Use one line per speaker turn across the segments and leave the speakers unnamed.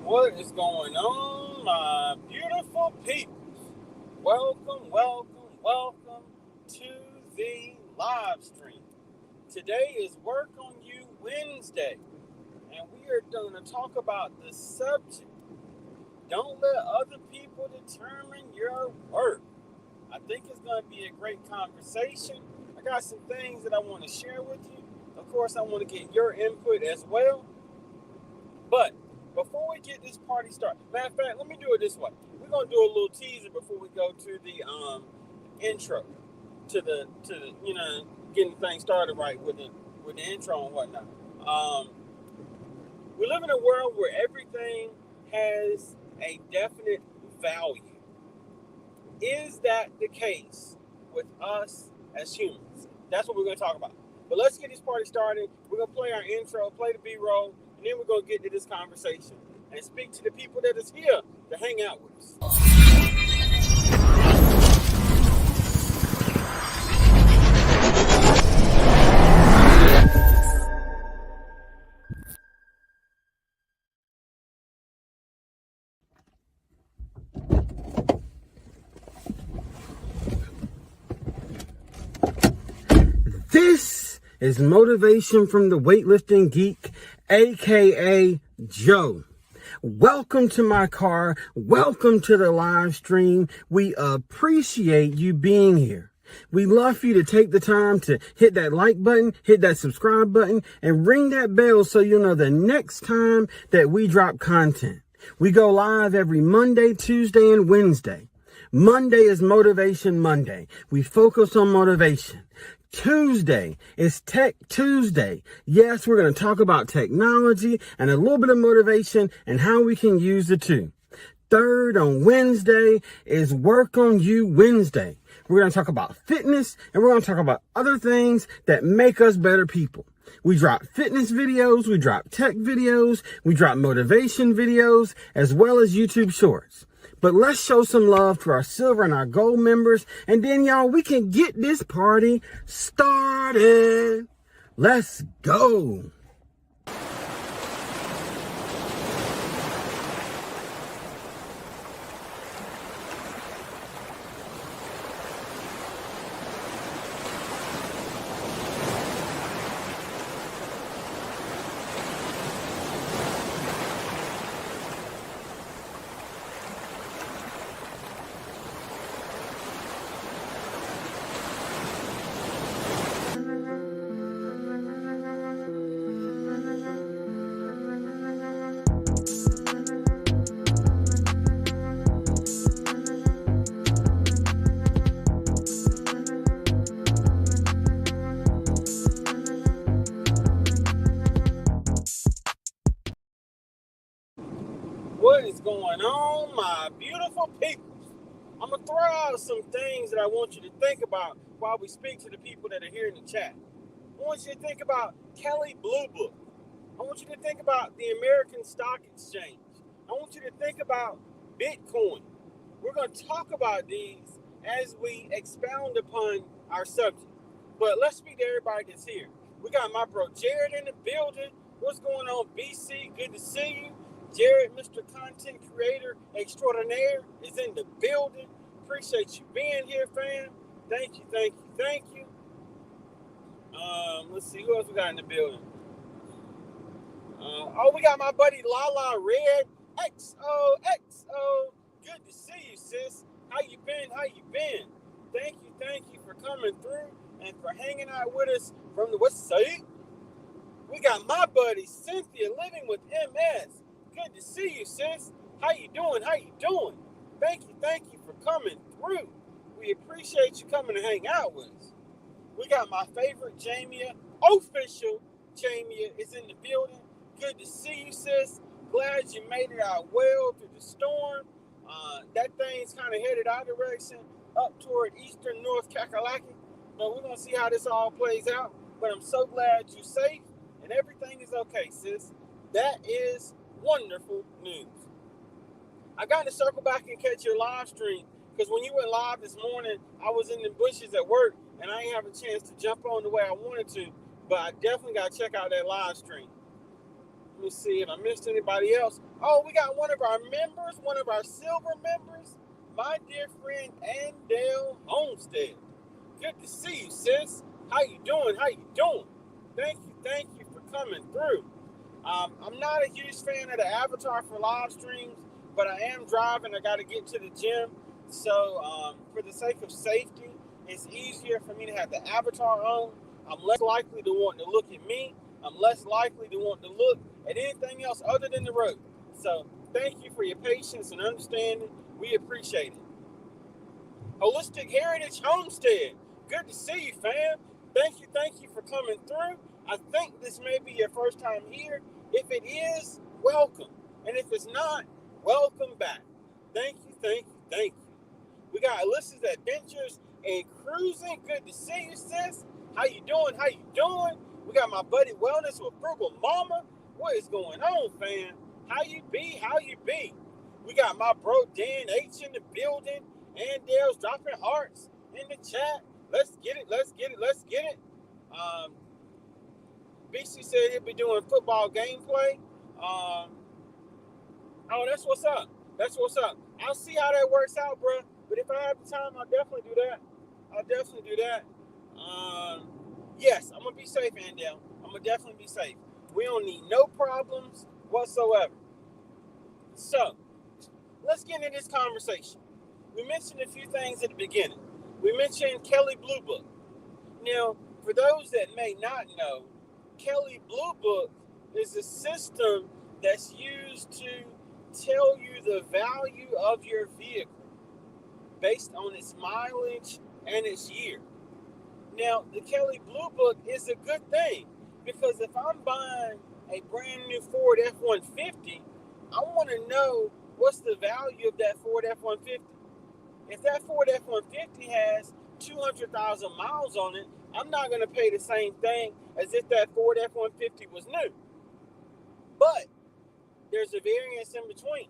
What is going on, my beautiful people? Welcome to the live stream. Today is Work on You Wednesday, and we are going to talk about the subject. Don't let other people determine your worth. I think it's going to be a great conversation. I got some things that I want to share with you. Of course, I want to get your input as well. But before we get this party started, matter of fact, let me do it this way. We're gonna do a little teaser before we go to the intro, to the getting things started right with the intro and whatnot. We live in a world where everything has a definite value. Is that the case with us as humans? That's what we're gonna talk about. But let's get this party started. We're gonna play our intro, play the B-roll. And then we're going to get to this conversation and speak to the people that is here to hang out with us. This is Motivation from the Weightlifting Geek, aka Joe. Welcome to my car. Welcome to the live stream. We appreciate you being here. We love for you to take the time to hit that like button, hit that subscribe button, and ring that bell so you'll know the next time that we drop content. We go live every Monday, Tuesday, and Wednesday. Monday is Motivation Monday. We focus on motivation. Tuesday is Tech Tuesday. Yes, we're going to talk about technology and a little bit of motivation and how we can use the two. Third, on Wednesday, is Work on You Wednesday. We're going to talk about fitness and we're going to talk about other things that make us better people. We drop fitness videos, we drop tech videos, we drop motivation videos, as well as YouTube shorts. But let's show some love to our silver and our gold members. And then, y'all, we can get this party started. Let's go. What is going on, my beautiful people? I'm going to throw out some things that I want you to think about while we speak to the people that are here in the chat. I want you to think about Kelly Blue Book. I want you to think about the American Stock Exchange. I want you to think about Bitcoin. We're going to talk about these as we expound upon our subject. But let's speak to everybody that's here. We got my bro Jared in the building. What's going on, BC? Good to see you. Jared, Mr. Content Creator Extraordinaire, is in the building. Appreciate you being here, fam. Thank you. Let's see, who else we got in the building? We got my buddy Lala Red. XO. Good to see you, sis. How you been? Thank you for coming through and for hanging out with us from the West Side. We got my buddy Cynthia living with MS. Good to see you, sis. How you doing? Thank you for coming through. We appreciate you coming to hang out with us. We got my favorite Jamia, official Jamia, is in the building. Good to see you, sis. Glad you made it out well through the storm. That thing's kind of headed our direction up toward eastern North Kakalaki. But we're going to see how this all plays out. But I'm so glad you're safe and everything is okay, sis. That is wonderful news. I got to circle back and catch your live stream because when you went live this morning, I was in the bushes at work and I didn't have a chance to jump on the way I wanted to, but I definitely got to check out that live stream. me see if I missed anybody else. Oh, we got one of our members, one of our silver members, my dear friend Andale Homestead. Good to see you, sis. How you doing? How you doing? Thank you for coming through. I'm not a huge fan of the avatar for live streams, but I am driving. I got to get to the gym. So for the sake of safety, it's easier for me to have the avatar on. I'm less likely to want to look at me. I'm less likely to want to look at anything else other than the road. So thank you for your patience and understanding. We appreciate it. Holistic Heritage Homestead. Good to see you, fam. Thank you for coming through. I think this may be your first time here. If it is, welcome. And if it's not, welcome back. Thank you. We got Alyssa's Adventures and Cruising. Good to see you, sis. How you doing? We got my buddy Wellness with Frugal Mama. What is going on, fam? How you be? We got my bro Dan H in the building. And Dale's dropping hearts in the chat. Let's get it. BC said he'll be doing football gameplay. Oh, that's what's up. I'll see how that works out, bro. But if I have the time, I'll definitely do that. Yes, I'm going to be safe, Andale. I'm going to definitely be safe. We don't need no problems whatsoever. So, let's get into this conversation. We mentioned a few things at the beginning. We mentioned Kelley Blue Book. Now, for those that may not know, Kelley Blue Book is a system that's used to tell you the value of your vehicle based on its mileage and its year. Now, the Kelley Blue Book is a good thing because if I'm buying a brand new Ford F-150, I want to know what's the value of that Ford F-150. If that Ford F-150 has 200,000 miles on it, I'm not going to pay the same thing as if that Ford F-150 was new. But there's a variance in between.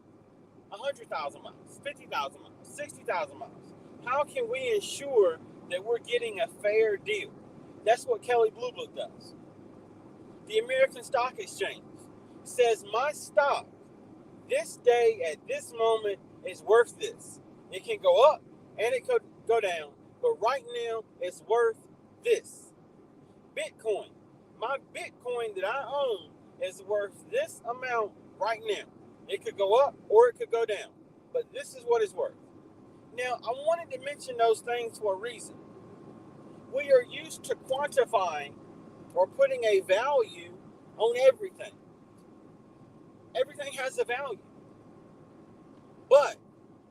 100,000 miles, 50,000 miles, 60,000 miles. How can we ensure that we're getting a fair deal? That's what Kelley Blue Book does. The American Stock Exchange says my stock this day at this moment is worth this. It can go up and it could go down, but right now it's worth this. Bitcoin, my Bitcoin that I own is worth this amount right now. It could go up or it could go down, but this is what it's worth. Now, I wanted to mention those things for a reason. We are used to quantifying or putting a value on everything. Everything has a value. But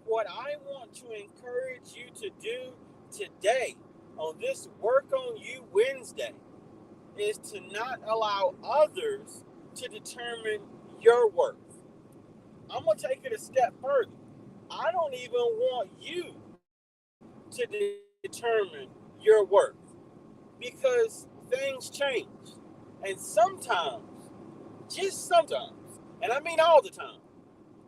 what I want to encourage you to do today on this Work on You Wednesday is to not allow others to determine your worth. I'm going to take it a step further. I don't even want you to determine your worth because things change. And sometimes, just sometimes, and I mean all the time,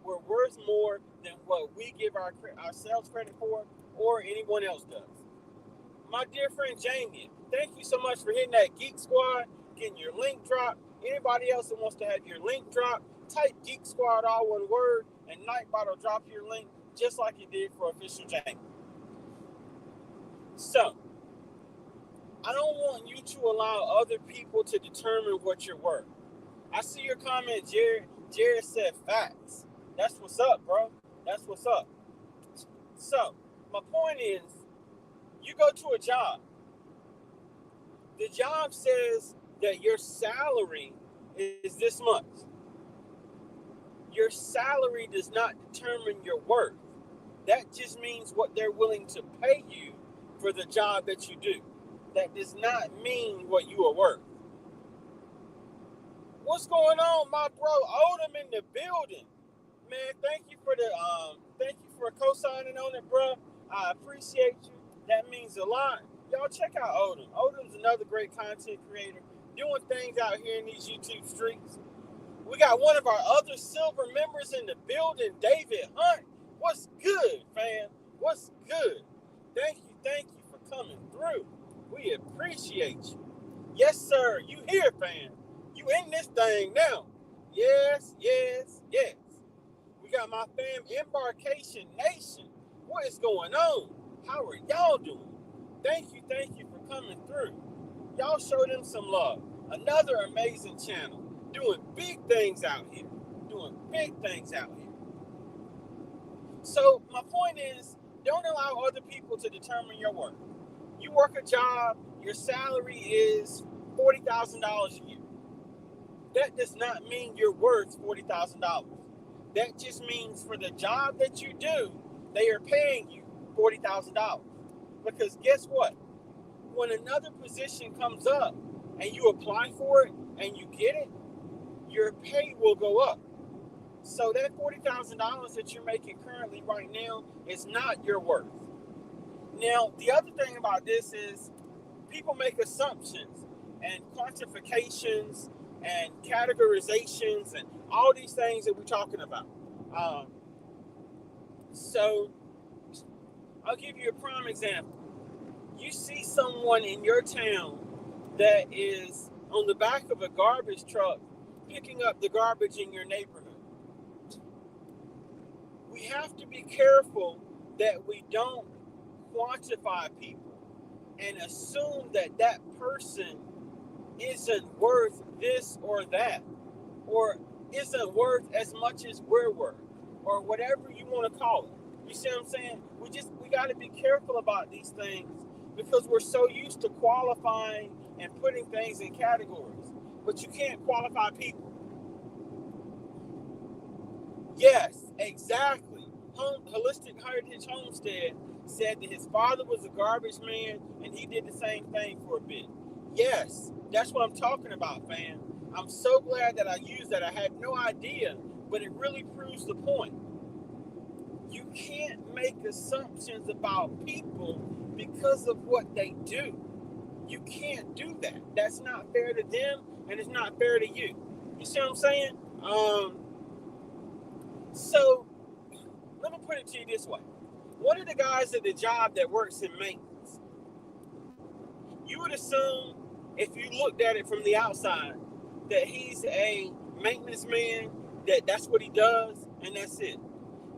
we're worth more than what we give ourselves credit for or anyone else does. My dear friend Jamie, thank you so much for hitting that Geek Squad, getting your link dropped. Anybody else that wants to have your link dropped, type Geek Squad all one word, and Nightbot will drop your link just like you did for Official Jamie. So, I don't want you to allow other people to determine what you're worth. I see your comment, Jared. Jared said facts. That's what's up, bro. That's what's up. So, my point is, you go to a job. The job says that your salary is this much. Your salary does not determine your worth. That just means what they're willing to pay you for the job that you do. That does not mean what you are worth. What's going on, my bro? Odom in the building. Man, thank you for co-signing on it, bro. I appreciate you. That means a lot. Y'all check out Odom. Odom's another great content creator doing things out here in these YouTube streets. We got one of our other silver members in the building, David Hunt. What's good, fam? What's good? Thank you for coming through. We appreciate you. Yes, sir. You here, fam. You in this thing now. Yes, yes, yes. We got my fam, Embarkation Nation. What is going on? How are y'all doing? Thank you for coming through. Y'all show them some love. Another amazing channel. Doing big things out here. Doing big things out here. So my point is, don't allow other people to determine your worth. You work a job, your salary is $40,000 a year. That does not mean you're worth $40,000. That just means for the job that you do, they are paying you $40,000. Because guess what? When another position comes up and you apply for it and you get it, your pay will go up. So that $40,000 that you're making currently right now is not your worth. Now, the other thing about this is people make assumptions and quantifications and categorizations and all these things that we're talking about. So I'll give you a prime example. You see someone in your town that is on the back of a garbage truck picking up the garbage in your neighborhood. We have to be careful that we don't quantify people and assume that that person isn't worth this or that, or isn't worth as much as we're worth, or whatever you want to call it. You see what I'm saying? We got to be careful about these things because we're so used to qualifying and putting things in categories. But you can't qualify people. Yes, exactly. Holistic Heritage Homestead said that his father was a garbage man and he did the same thing for a bit. Yes, that's what I'm talking about, fam. I'm so glad that I used that. I had no idea, but it really proves the point. You can't make assumptions about people because of what they do. You can't do that. That's not fair to them, and it's not fair to you. You see what I'm saying? So let me put it to you this way. One of the guys at the job that works in maintenance, you would assume if you looked at it from the outside that he's a maintenance man, that's what he does, and that's it.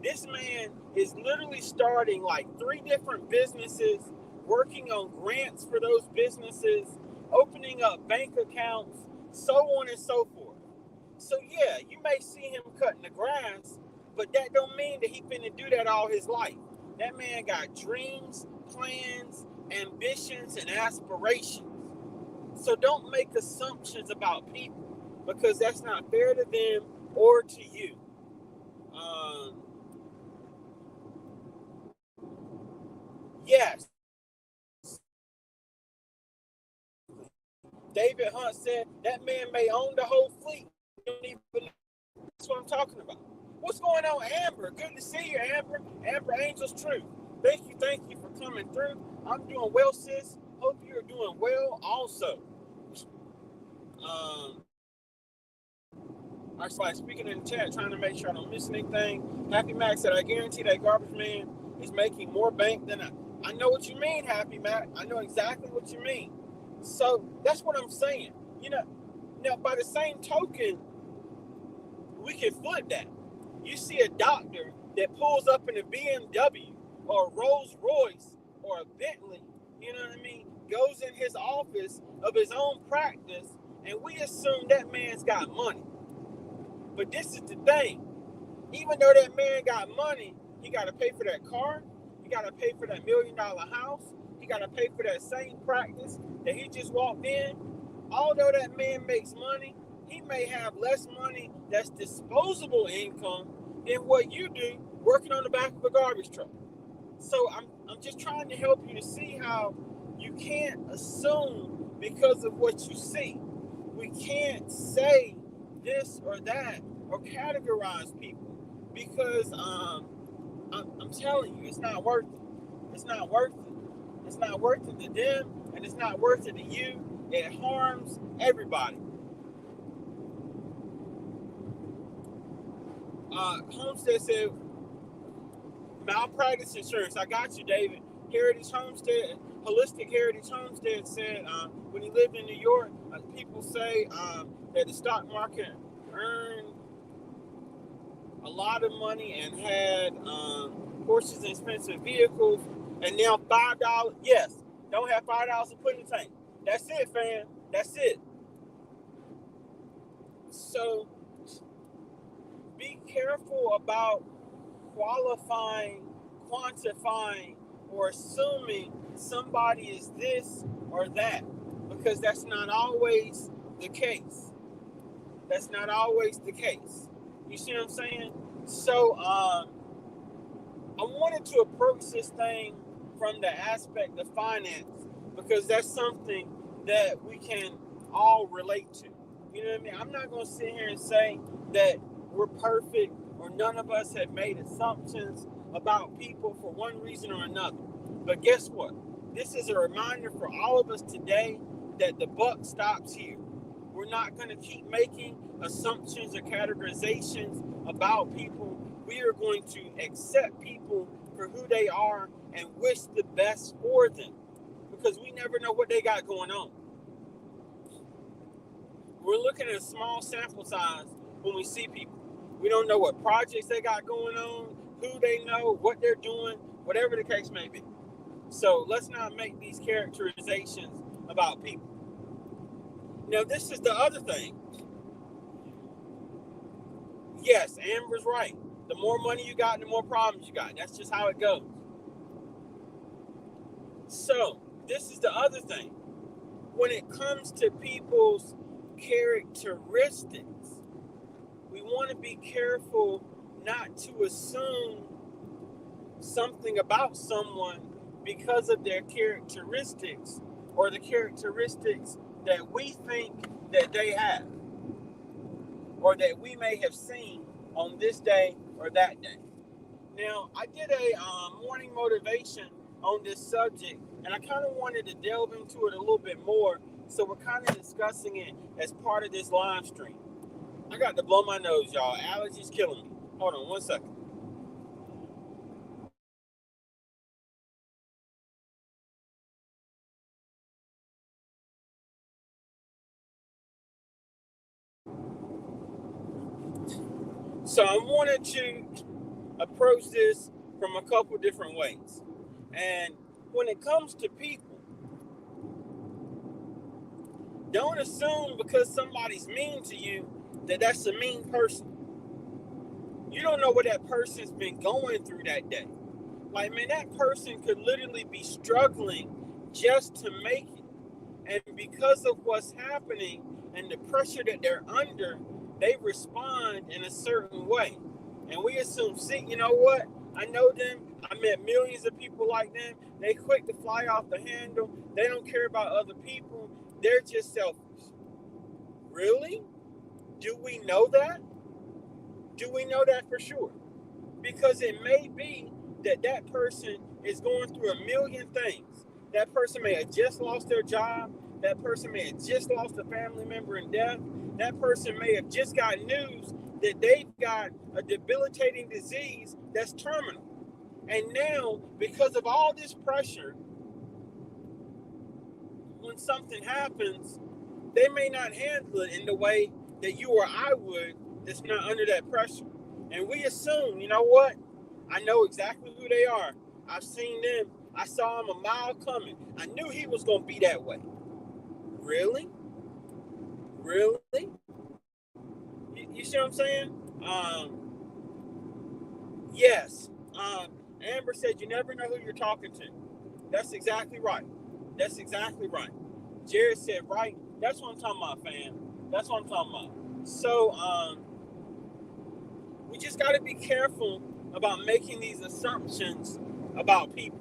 This man is literally starting like 3 different businesses, working on grants for those businesses, opening up bank accounts, so on and so forth. So yeah, you may see him cutting the grass, but that don't mean that he finna do that all his life. That man got dreams, plans, ambitions, and aspirations. So don't make assumptions about people because that's not fair to them or to you. Yes. David Hunt said that man may own the whole fleet. That's what I'm talking about. What's going on, Amber? Good to see you, Amber. Amber Angel's Truth. Thank you for coming through. I'm doing well, sis. Hope you're doing well also. I started speaking in the chat, trying to make sure I don't miss anything. Happy Mac said, I guarantee that garbage man is making more bank than I know what you mean, Happy Mac. I know exactly what you mean. So that's what I'm saying. You know, now by the same token, we can flip that. You see a doctor that pulls up in a BMW or a Rolls Royce or a Bentley, you know what I mean, goes in his office of his own practice, and we assume that man's got money. But this is the thing. Even though that man got money, he got to pay for that car. He got to pay for that $1 million house. He got to pay for that same practice that he just walked in. Although that man makes money, he may have less money that's disposable income than what you do working on the back of a garbage truck. So I'm just trying to help you to see how you can't assume because of what you see. We can't say this or that or categorize people because I'm telling you, it's not worth it. It's not worth it. It's not worth it to them, and it's not worth it to you. It harms everybody. Homestead said, malpractice insurance. I got you, David. Heritage Homestead, Holistic Heritage Homestead said when he lived in New York, people say that the stock market earned lot of money and had horses and expensive vehicles, and now $5, yes, don't have $5 to put in the tank. That's it, fam. That's it. So be careful about qualifying, quantifying, or assuming somebody is this or that, because that's not always the case. That's not always the case. You see what I'm saying? So I wanted to approach this thing from the aspect of finance, because that's something that we can all relate to. You know what I mean? I'm not going to sit here and say that we're perfect or none of us have made assumptions about people for one reason or another. But guess what? This is a reminder for all of us today that the buck stops here. We're not going to keep making assumptions or categorizations about people. We are going to accept people for who they are and wish the best for them, because we never know what they got going on. We're looking at a small sample size when we see people. We don't know what projects they got going on, who they know, what they're doing, whatever the case may be. So let's not make these characterizations about people. Now, this is the other thing. Yes, Amber's right. The more money you got, the more problems you got. That's just how it goes. So, this is the other thing. When it comes to people's characteristics, we want to be careful not to assume something about someone because of their characteristics or the characteristics that we think that they have or that we may have seen on this day or that day. Now, I did a morning motivation on this subject, and I kind of wanted to delve into it a little bit more, so we're kind of discussing it as part of this live stream. I got to blow my nose, y'all. Allergies killing me. Hold on one second. So I wanted to approach this from a couple different ways. And when it comes to people, don't assume because somebody's mean to you that that's a mean person. You don't know what that person's been going through that day. Like, man, that person could literally be struggling just to make it. And because of what's happening and the pressure that they're under, they respond in a certain way. And we assume, see, you know what? I know them. I met millions of people like them. They quick to fly off the handle. They don't care about other people. They're just selfish. Really? Do we know that? Do we know that for sure? Because it may be that that person is going through a million things. That person may have just lost their job. That person may have just lost a family member in death. That person may have just got news that they've got a debilitating disease that's terminal. And now, because of all this pressure, when something happens, they may not handle it in the way that you or I would that's not under that pressure. And we assume, you know what? I know exactly who they are. I've seen them. I saw him a mile coming. I knew he was going to be that way. Really? Really? You see what I'm saying? Yes. Amber said you never know who you're talking to. That's exactly right. That's exactly right. Jared said, right. That's what I'm talking about, fam. That's what I'm talking about. So, we just got to be careful about making these assumptions about people.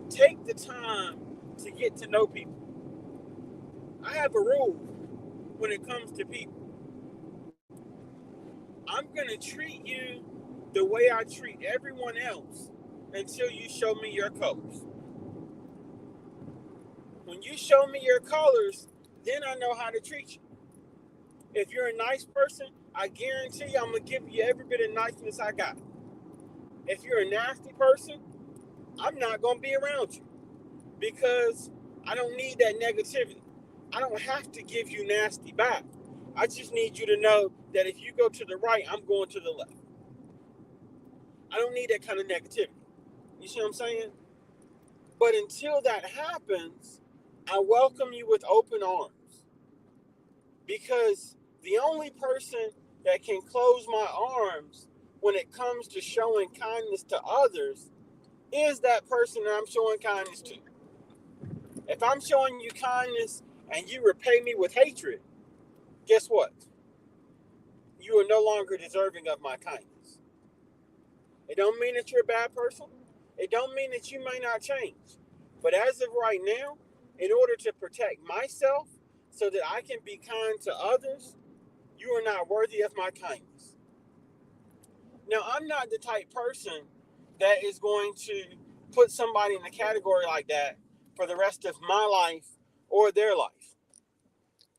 Take the time to get to know people. I have a rule when it comes to people. I'm going to treat you the way I treat everyone else until you show me your colors. When you show me your colors, then I know how to treat you. If you're a nice person, I guarantee you I'm going to give you every bit of niceness I got. If you're a nasty person, I'm not going to be around you because I don't need that negativity. I don't have to give you nasty back. I just need you to know that if you go to the right, I'm going to the left. I don't need that kind of negativity. You see what I'm saying? But until that happens, I welcome you with open arms, because the only person that can close my arms when it comes to showing kindness to others is that person that I'm showing kindness to. If I'm showing you kindness and you repay me with hatred, guess what? You are no longer deserving of my kindness. It don't mean that you're a bad person. It don't mean that you may not change. But as of right now, in order to protect myself so that I can be kind to others, you are not worthy of my kindness. Now, I'm not the type person that is going to put somebody in a category like that for the rest of my life or their life.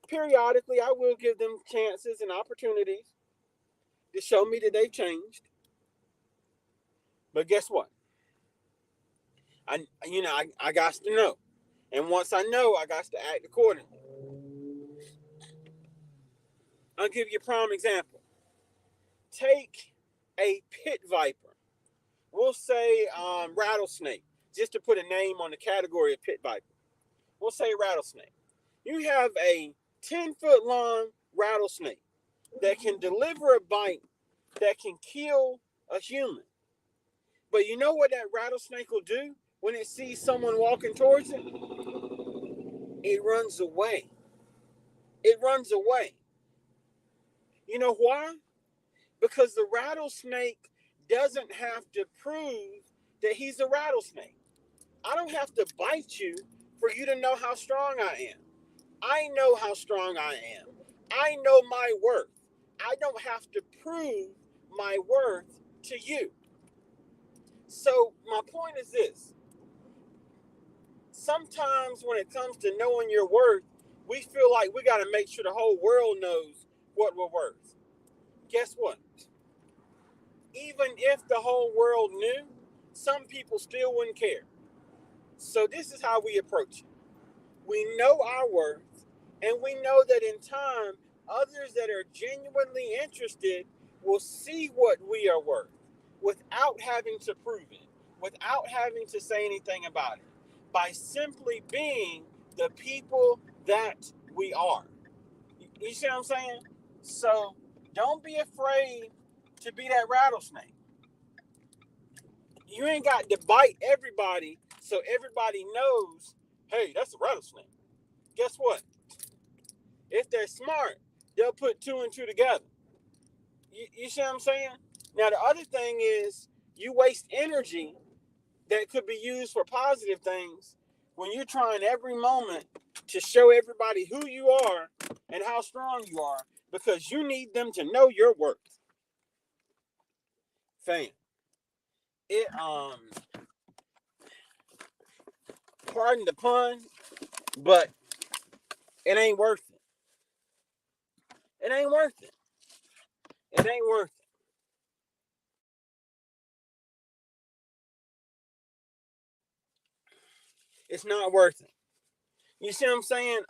Periodically, I will give them chances and opportunities to show me that they've changed. But guess what? I got to know. And once I know, I got to act accordingly. I'll give you a prime example. Take a pit viper. We'll say rattlesnake, just to put a name on the category of pit viper. We'll say rattlesnake. You have a 10-foot long rattlesnake that can deliver a bite that can kill a human. But you know what that rattlesnake will do when it sees someone walking towards it? It runs away. It runs away. You know why? Because the rattlesnake doesn't have to prove that he's a rattlesnake. I don't have to bite you for you to know how strong I am. I know how strong I am. I know my worth. I don't have to prove my worth to you. So my point is this. Sometimes when it comes to knowing your worth, we feel like we got to make sure the whole world knows what we're worth. Guess what? Even if the whole world knew, some people still wouldn't care. So this is how we approach it. We know our worth, and we know that in time, others that are genuinely interested will see what we are worth without having to prove it, without having to say anything about it, by simply being the people that we are. You see what I'm saying? So don't be afraid to be that rattlesnake. You ain't got to bite everybody so everybody knows, hey, that's a rattlesnake. Guess what? If they're smart, they'll put two and two together. You see what I'm saying? Now, the other thing is you waste energy that could be used for positive things when you're trying every moment to show everybody who you are and how strong you are, because you need them to know your worth. Fam, it pardon the pun, but it ain't worth it. It ain't worth it. It ain't worth it. It's not worth it. You see what I'm saying?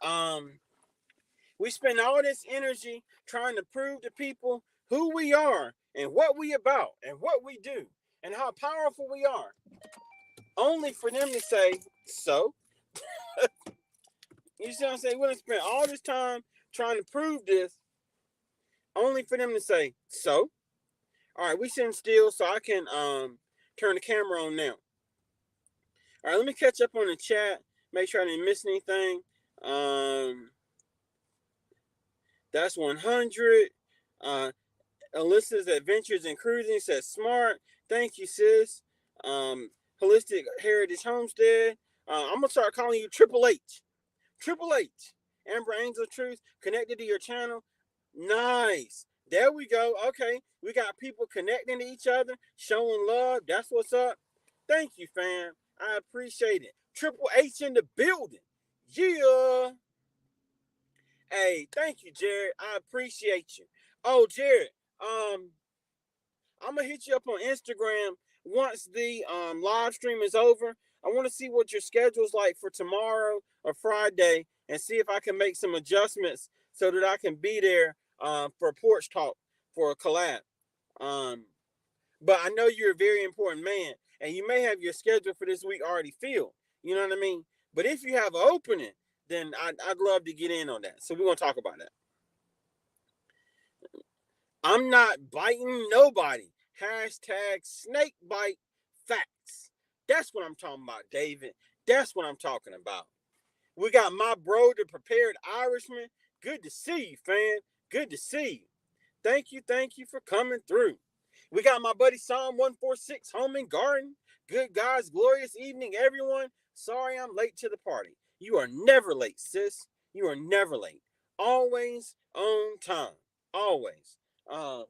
We spend all this energy trying to prove to people who we are and what we about and what we do and how powerful we are, only for them to say, so? You see what I'm saying? We're going to spend all this time trying to prove this, only for them to say, so? All right, we sitting still so I can turn the camera on now. All right, let me catch up on the chat, make sure I didn't miss anything. That's 100. Alyssa's Adventures in Cruising says smart. Thank you, sis. Holistic Heritage Homestead. I'm gonna start calling you Triple H. Triple H. Amber Angel Truth connected to your channel. Nice. There we go. Okay, we got people connecting to each other, showing love. That's what's up. Thank you, fam. I appreciate it. Triple H in the building. Yeah. Hey, thank you, Jared. I appreciate you. Oh, Jared. I'm gonna hit you up on Instagram once the live stream is over. I want to see what your schedule's like for tomorrow or Friday, and see if I can make some adjustments so that I can be there for Porch Talk for a collab. Um, but I know you're a very important man, and you may have your schedule for this week already filled. You know what I mean? But if you have an opening, then I'd love to get in on that. So we're gonna talk about that. I'm not biting nobody. Hashtag snake bite facts. That's what I'm talking about, David. That's what I'm talking about. We got my bro, the prepared Irishman. Good to see you, fam. Good to see you. Thank you for coming through. We got my buddy Psalm 146, Home and Garden. Good guys, glorious evening, everyone. Sorry I'm late to the party. You are never late, sis. You are never late. Always on time. Always. Um,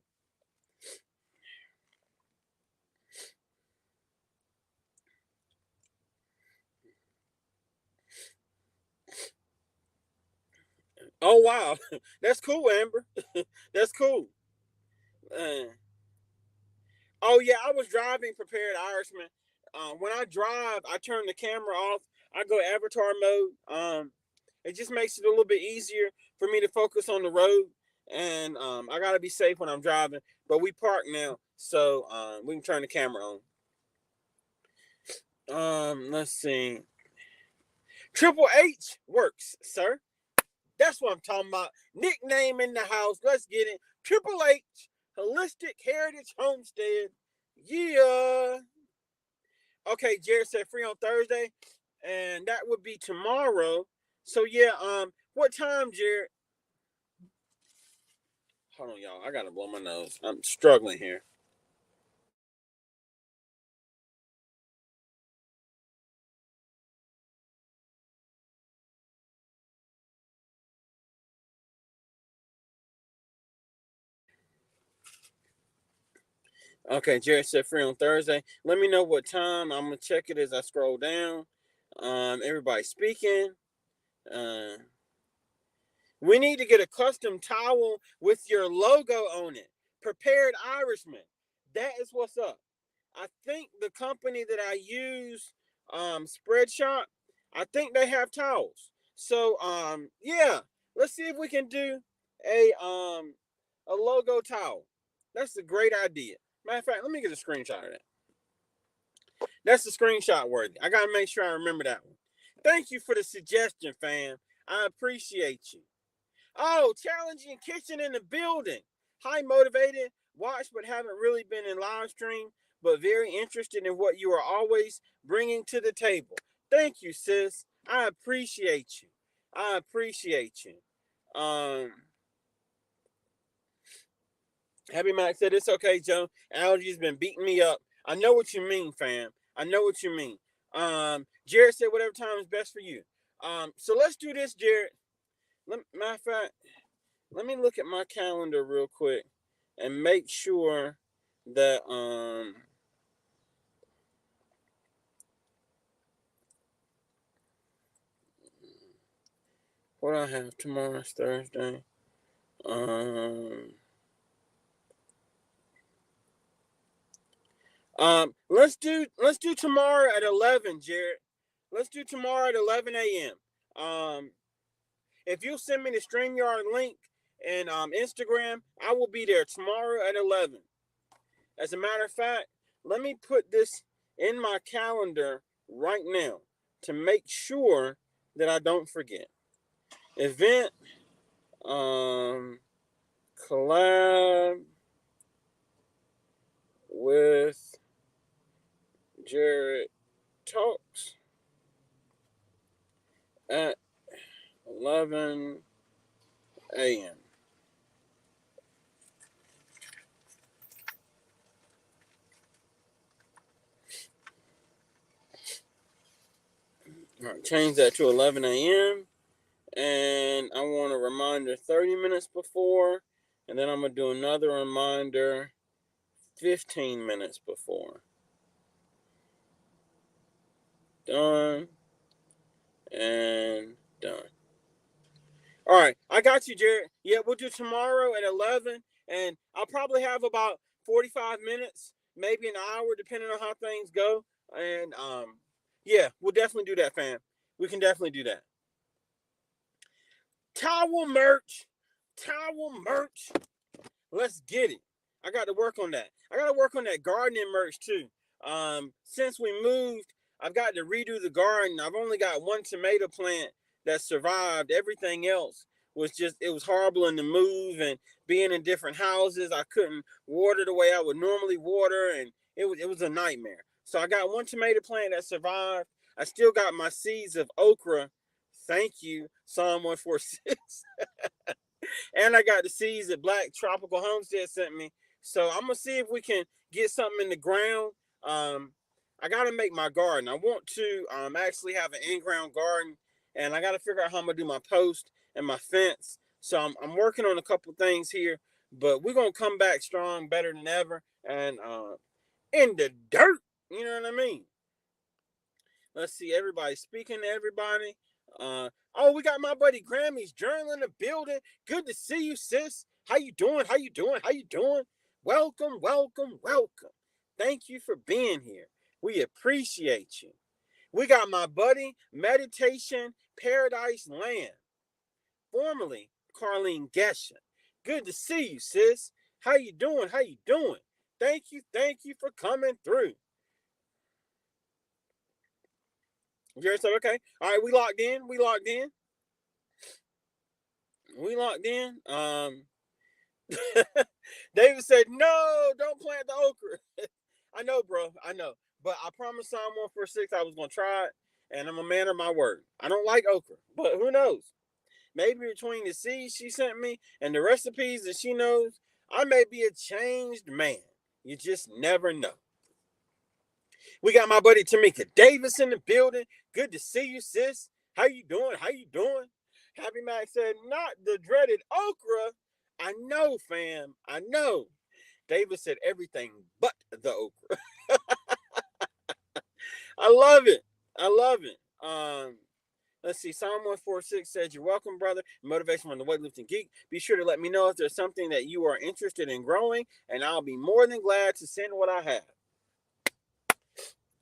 oh wow, that's cool, Amber. That's cool. Uh, oh yeah, I was driving prepared Irishman. When I drive, I turn the camera off. I go avatar mode. It just makes it a little bit easier for me to focus on the road, and I gotta be safe when I'm driving. But we park now, so we can turn the camera on. Let's see. Triple H works, sir. That's what I'm talking about. Nickname in the house. Let's get it. Triple H, Holistic Heritage Homestead. Yeah. Okay, Jared said free on Thursday, and that would be tomorrow. So yeah, what time, Jared? Hold on, y'all. I gotta blow my nose. I'm struggling here. Okay, Jared said free on Thursday. Let me know what time. I'm gonna check it as I scroll down. Everybody speaking. Uh, we need to get a custom towel with your logo on it. Prepared Irishman. That is what's up. I think the company that I use, Spreadshop, I think they have towels. So yeah, let's see if we can do a logo towel. That's a great idea. Matter of fact, let me get a screenshot of that. That's a screenshot worthy. I gotta make sure I remember that one. Thank you for the suggestion, fam. I appreciate you. Oh, challenging kitchen in the building. High motivated, watch but haven't really been in live stream, but very interested in what you are always bringing to the table. Thank you, sis. I appreciate you. I appreciate you. Um, Happy Max said it's okay, Joe. Allergies been beating me up. I know what you mean, fam. I know what you mean. Jared said whatever time is best for you. So let's do this, Jared. Matter of fact, let me look at my calendar real quick and make sure that what I have tomorrow's Thursday. Um let's do tomorrow at 11, Jared. Let's do tomorrow at 11 a.m. If you'll send me the StreamYard link and Instagram, I will be there tomorrow at 11. As a matter of fact, let me put this in my calendar right now to make sure that I don't forget. Event, collab with Jared Talks at 11 a.m. All right, change that to 11 a.m. And I want a reminder 30 minutes before, and then I'm going to do another reminder 15 minutes before. Done and done. All right, I got you, Jared. Yeah, we'll do tomorrow at 11, and I'll probably have about 45 minutes, maybe an hour, depending on how things go. And yeah, we'll definitely do that, fam. We can definitely do that. Towel merch. Let's get it. I got to work on that. I got to work on that gardening merch too. Since we moved, I've got to redo the garden. I've only got one tomato plant that survived. Everything else was just, it was horrible in the move and being in different houses. I couldn't water the way I would normally water, and it was a nightmare. So I got one tomato plant that survived. I still got my seeds of okra. Thank you, Psalm 146. And I got the seeds that Black Tropical Homestead sent me. So I'm gonna see if we can get something in the ground. I gotta make my garden. I want to actually have an in-ground garden, and I gotta figure out how I'm gonna do my post and my fence. So I'm working on a couple things here, but we're gonna come back strong, better than ever, and in the dirt. You know what I mean? Let's see, everybody speaking to everybody. Oh, we got my buddy Grammy's Journal in the building. Good to see you, sis. How you doing? How you doing? How you doing? Welcome, welcome, welcome. Thank you for being here. We appreciate you. We got my buddy Meditation Paradise Land, formerly Carlene Gesha. Good to see you, sis. How you doing? How you doing? Thank you for coming through. Jerry said, okay. All right, we locked in. We locked in. We locked in. David said, no, don't plant the okra. I know, bro. I know. But I promised Psalm 146 I was going to try it, and I'm a man of my word. I don't like okra, but who knows? Maybe between the seeds she sent me and the recipes that she knows, I may be a changed man. You just never know. We got my buddy Tamika Davis in the building. Good to see you, sis. How you doing? How you doing? Happy Mac said, not the dreaded okra. I know, fam. I know. David said everything but the okra. I love it. I love it. Let's see. Psalm 146 says, you're welcome, brother. Motivation from the Weightlifting Geek. Be sure to let me know if there's something that you are interested in growing, and I'll be more than glad to send what I have.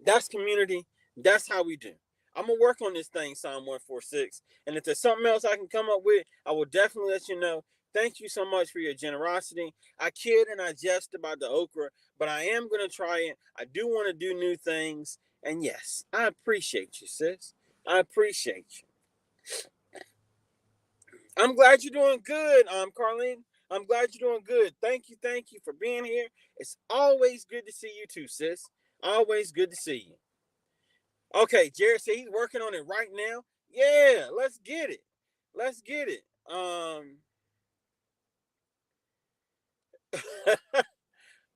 That's community. That's how we do. I'm going to work on this thing, Psalm 146. And if there's something else I can come up with, I will definitely let you know. Thank you so much for your generosity. I kid and I jest about the okra, but I am going to try it. I do want to do new things. And yes, I appreciate you, sis. I appreciate you. I'm glad you're doing good, Carlene. I'm glad you're doing good. Thank you for being here. It's always good to see you too, sis. Always good to see you. Okay, Jared said he's working on it right now. Yeah, let's get it. Let's get it.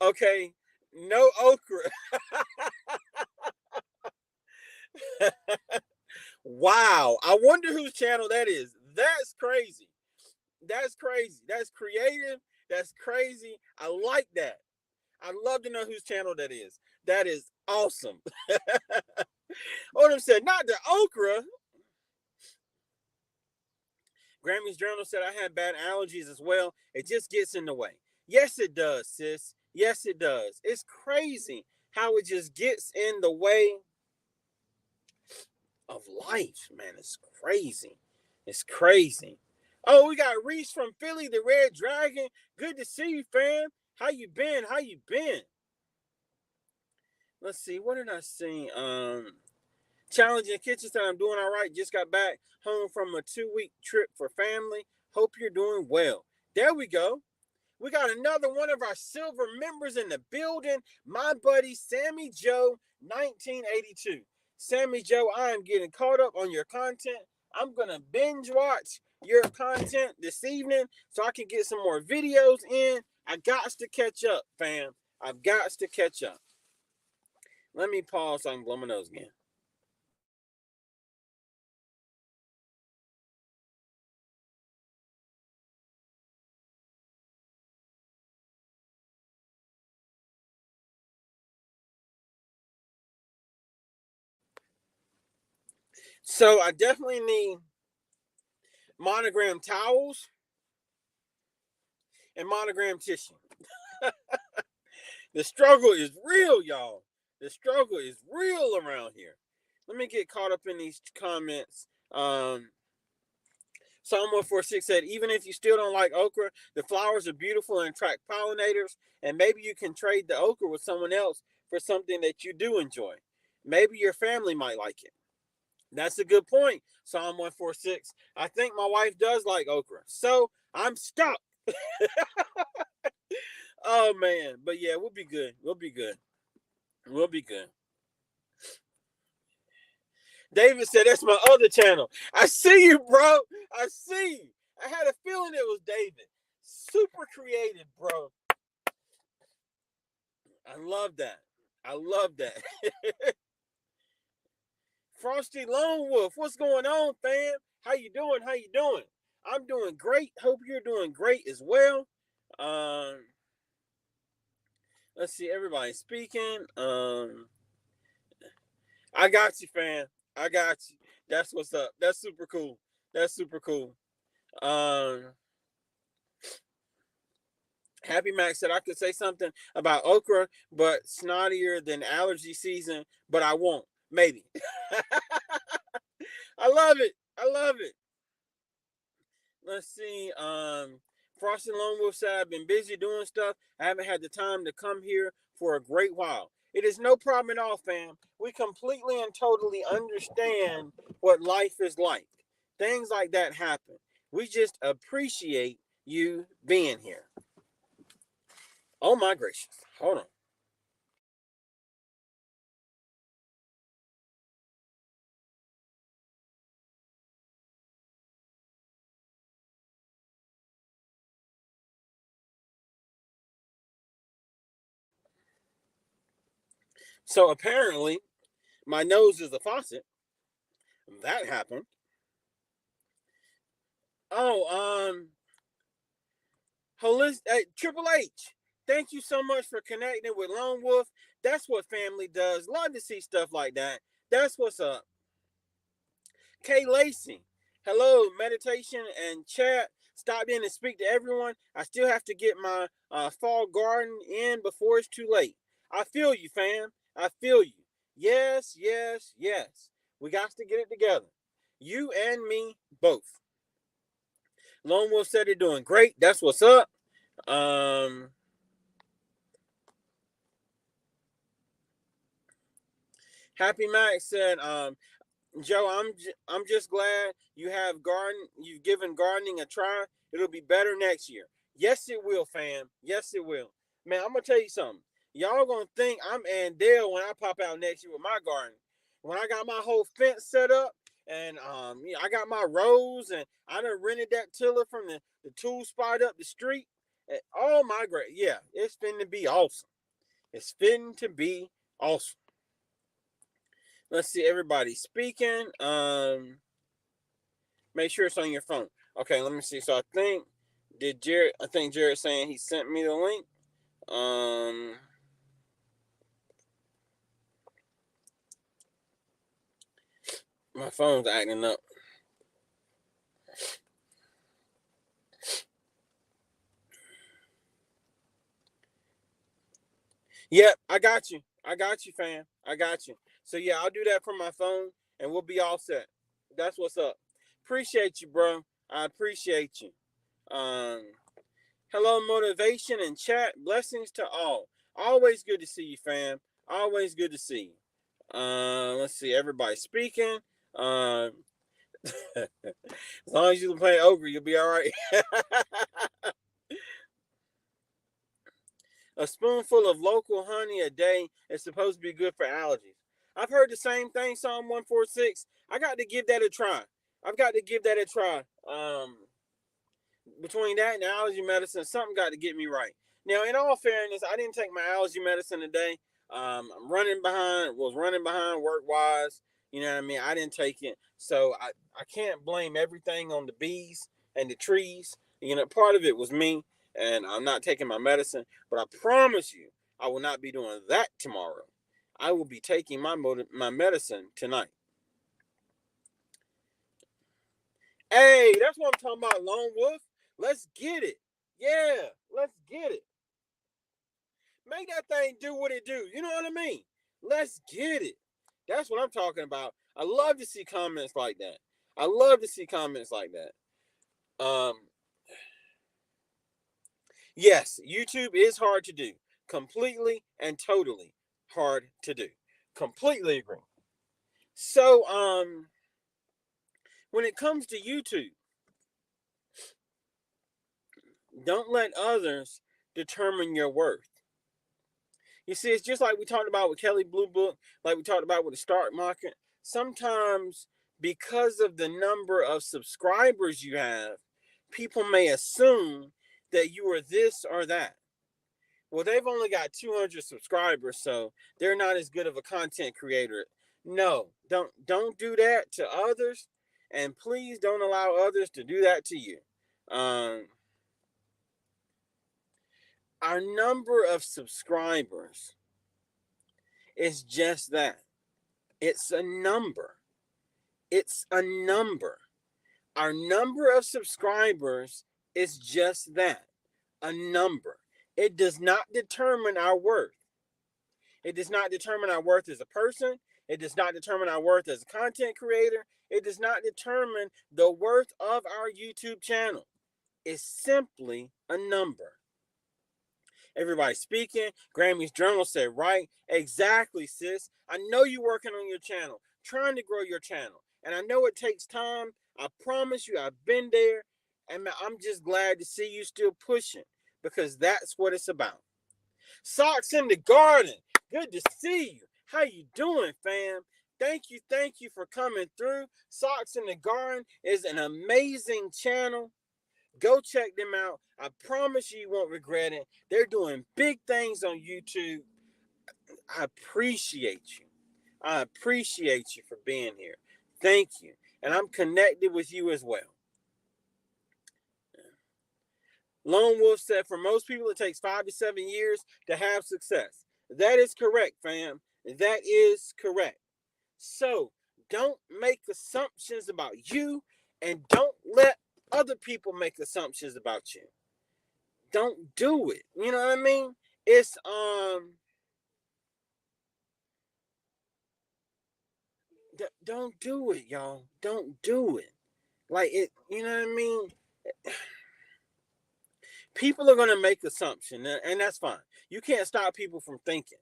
Okay, no okra. Wow. I wonder whose channel that is. That's crazy. That's crazy. That's creative. That's crazy. I like that. I'd love to know whose channel that is. That is awesome. Odom said, not the okra. Grammy's Journal said I had bad allergies as well. It just gets in the way. Yes, it does, sis. Yes, it does. It's crazy how it just gets in the way of life, man. It's crazy. It's crazy. Oh, we got Reese from Philly, the Red Dragon. Good to see you, fam. How you been? How you been? Let's see. What did I see? Challenging Kitchen said I'm doing all right. Just got back home from a 2-week trip for family. Hope you're doing well. There we go. We got another one of our silver members in the building. My buddy, Sammy Joe, 1982. Sammy Joe, I am getting caught up on your content. I'm going to binge watch your content this evening so I can get some more videos in. I got to catch up, fam. I've got to catch up. Let me pause so I can blow my nose again. So I definitely need monogram towels and monogram tissue. The struggle is real, y'all. The struggle is real around here. Let me get caught up in these comments. Psalm 146 said, even if you still don't like okra, the flowers are beautiful and attract pollinators, and maybe you can trade the okra with someone else for something that you do enjoy. Maybe your family might like it. That's a good point, Psalm 146. I think my wife does like okra, so I'm stuck. Oh, man. But yeah, we'll be good. We'll be good. We'll be good. David said, that's my other channel. I see you, bro. I see you. I had a feeling it was David. Super creative, bro. I love that. I love that. Frosty Lone Wolf, what's going on, fam? How you doing? How you doing? I'm doing great. Hope you're doing great as well. Let's see, everybody speaking. I got you, fam. I got you. That's what's up. That's super cool. That's super cool. Happy Max said I could say something about okra, but snottier than allergy season, but I won't. Maybe. I love it. I love it. Let's see. Frosty Lone Wolf said I've been busy doing stuff. I haven't had the time to come here for a great while. It is no problem at all, fam. We completely and totally understand what life is like. Things like that happen. We just appreciate you being here. Oh my gracious. Hold on. So apparently, my nose is a faucet. That happened. Oh, Triple H. Thank you so much for connecting with Lone Wolf. That's what family does. Love to see stuff like that. That's what's up. Kay Lacey. Hello, meditation and chat. Stopped in and speak to everyone. I still have to get my fall garden in before it's too late. I feel you, fam. I feel you. Yes, yes, yes. We got to get it together. You and me both. Lone Wolf said they're doing great. That's what's up. Happy Max said, Joe, I'm just glad you've given gardening a try. It'll be better next year. Yes, it will, fam. Yes, it will. Man, I'm gonna tell you something. Y'all gonna think I'm Andale when I pop out next year with my garden. When I got my whole fence set up and I got my rows and I done rented that tiller from the tool spot up the street. And, oh my great, yeah, it's finna be awesome. It's finna to be awesome. Let's see, everybody speaking. Make sure it's on your phone. Okay, let me see. So I think Jared saying he sent me the link. My phone's acting up. Yep, I got you. I got you, fam. I got you. So yeah, I'll do that from my phone and we'll be all set. That's what's up. Appreciate you, bro. I appreciate you. Hello, motivation and chat. Blessings to all. Always good to see you, fam. Always good to see you. Let's see, everybody speaking. As long as you play ogre, you'll be all right. A spoonful of local honey a day is supposed to be good for allergies. I've heard the same thing, Psalm 146. I got to give that a try. I've got to give that a try. Between that and allergy medicine, something got to get me right. Now, in all fairness, I didn't take my allergy medicine today. I'm was running behind work wise. You know what I mean? I didn't take it. So I can't blame everything on the bees and the trees. You know, part of it was me, and I'm not taking my medicine. But I promise you, I will not be doing that tomorrow. I will be taking my medicine tonight. Hey, that's what I'm talking about, Lone Wolf. Let's get it. Yeah, let's get it. Make that thing do what it do. You know what I mean? Let's get it. That's what I'm talking about. I love to see comments like that. I love to see comments like that. Yes, YouTube is hard to do. Completely and totally hard to do. Completely agree. So, when it comes to YouTube, don't let others determine your worth. You see, it's just like we talked about with Kelly Blue Book, like we talked about with the stock market. Sometimes, because of the number of subscribers you have, people may assume that you are this or that. Well, they've only got 200 subscribers, so they're not as good of a content creator. No, don't do that to others, and please don't allow others to do that to you. Our number of subscribers is just that. It's a number. It's a number. Our number of subscribers is just that, a number. It does not determine our worth. It does not determine our worth as a person. It does not determine our worth as a content creator. It does not determine the worth of our YouTube channel. It's simply a number. Everybody speaking. Grammy's Journal said, right? Exactly, sis. I know you're working on your channel, trying to grow your channel. And I know it takes time. I promise you, I've been there. And I'm just glad to see you still pushing, because that's what it's about. Socks in the Garden. Good to see you. How you doing, fam? Thank you for coming through. Socks in the Garden is an amazing channel. Go check them out. I promise you won't regret it. They're doing big things on YouTube. I appreciate you. I appreciate you for being here. Thank you. And I'm connected with you as well. Lone Wolf said, for most people, it takes 5 to 7 years to have success. That is correct, fam. That is correct. So don't make assumptions about you, and don't let other people make assumptions about you. Don't do it. You know what I mean? It's don't do it, y'all. Don't do it. Like it, you know what I mean? People are gonna make assumptions, and that's fine. You can't stop people from thinking,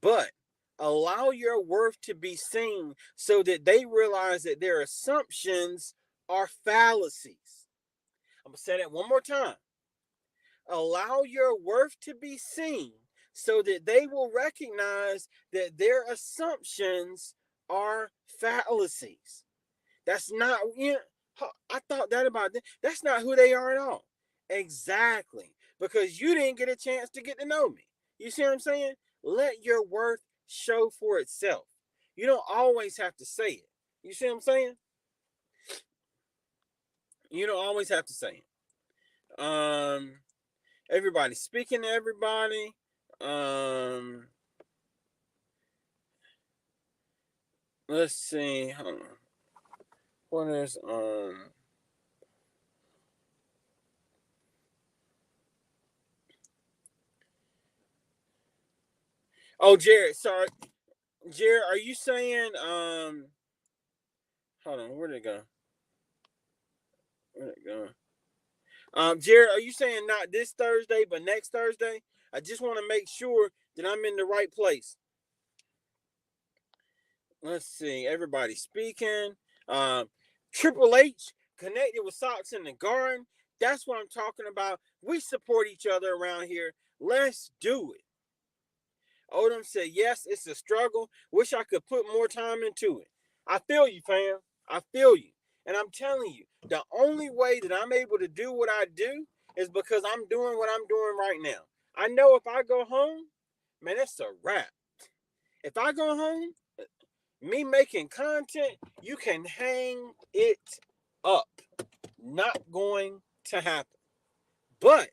but allow your worth to be seen so that they realize that their assumptions are fallacies. I'm gonna say that one more time. Allow your worth to be seen so that they will recognize that their assumptions are fallacies. That's not, you know, I thought that about them. That's not who they are at all. Exactly. Because you didn't get a chance to get to know me. You see what I'm saying? Let your worth show for itself. You don't always have to say it. You see what I'm saying? You don't always have to say it. Everybody speaking to everybody. Let's see. Hold on. What is Oh, Jared, sorry. Jared, are you saying hold on, where'd it go? Where'd it go? Jared, are you saying not this Thursday, but next Thursday? I just want to make sure that I'm in the right place. Let's see. Everybody speaking. Triple H connected with Socks in the Garden. That's what I'm talking about. We support each other around here. Let's do it. Odom said, yes, it's a struggle. Wish I could put more time into it. I feel you, fam. I feel you. And I'm telling you, the only way that I'm able to do what I do is because I'm doing what I'm doing right now. I know if I go home, man, it's a wrap. If I go home, me making content, you can hang it up. Not going to happen. But